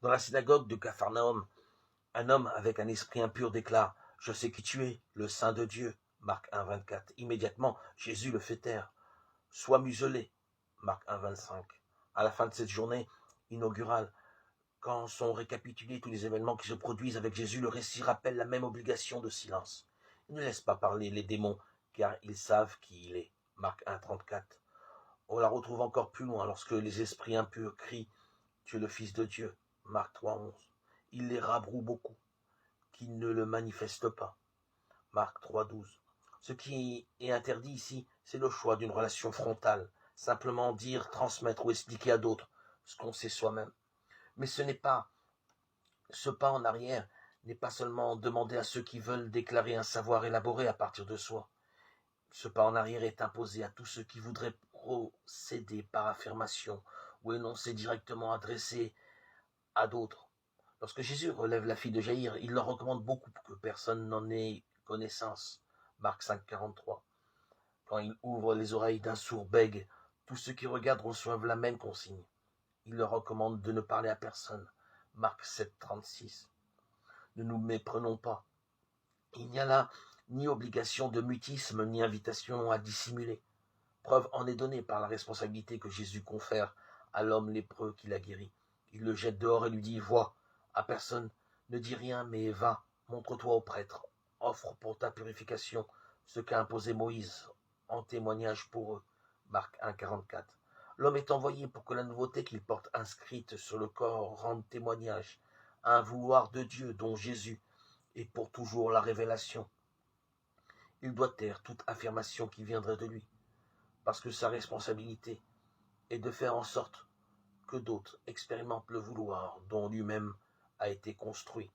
Dans la synagogue de Capharnaüm, un homme avec un esprit impur déclare « Je sais qui tu es, le Saint de Dieu ». Marc 1, 24. Immédiatement, Jésus le fait taire. « Sois muselé ». Marc 1, 25. À la fin de cette journée inaugurale, quand sont récapitulés tous les événements qui se produisent avec Jésus, le récit rappelle la même obligation de silence. Il ne laisse pas parler les démons, car ils savent qui il est. Marc 1, 34. On la retrouve encore plus loin lorsque les esprits impurs crient « Tu es le Fils de Dieu ». Marc 3, 11. Il les rabroue beaucoup, qu'ils ne le manifestent pas. Marc 3, 12. Ce qui est interdit ici, c'est le choix d'une relation frontale, simplement dire, transmettre ou expliquer à d'autres ce qu'on sait soi-même. Mais ce pas en arrière n'est pas seulement demander à ceux qui veulent déclarer un savoir élaboré à partir de soi. Ce pas en arrière est imposé à tous ceux qui voudraient procéder par affirmation ou énoncer directement adressé à d'autres. Lorsque Jésus relève la fille de Jaïr, il leur recommande beaucoup que personne n'en ait connaissance. Marc 5, 43. Quand il ouvre les oreilles d'un sourd bègue, tous ceux qui regardent reçoivent la même consigne. Il leur recommande de ne parler à personne. Marc 7, 36. Ne nous méprenons pas. Il n'y a là ni obligation de mutisme, ni invitation à dissimuler. Preuve en est donnée par la responsabilité que Jésus confère à l'homme lépreux qu'il a guéri. Il le jette dehors et lui dit « Vois, à personne, ne dis rien, mais va, montre-toi au prêtre, offre pour ta purification ce qu'a imposé Moïse, en témoignage pour eux. » Marc 1, 44. L'homme est envoyé pour que la nouveauté qu'il porte inscrite sur le corps rende témoignage à un vouloir de Dieu dont Jésus est pour toujours la révélation. Il doit taire toute affirmation qui viendrait de lui, parce que sa responsabilité est de faire en sorte que d'autres expérimentent le vouloir dont lui-même a été construit.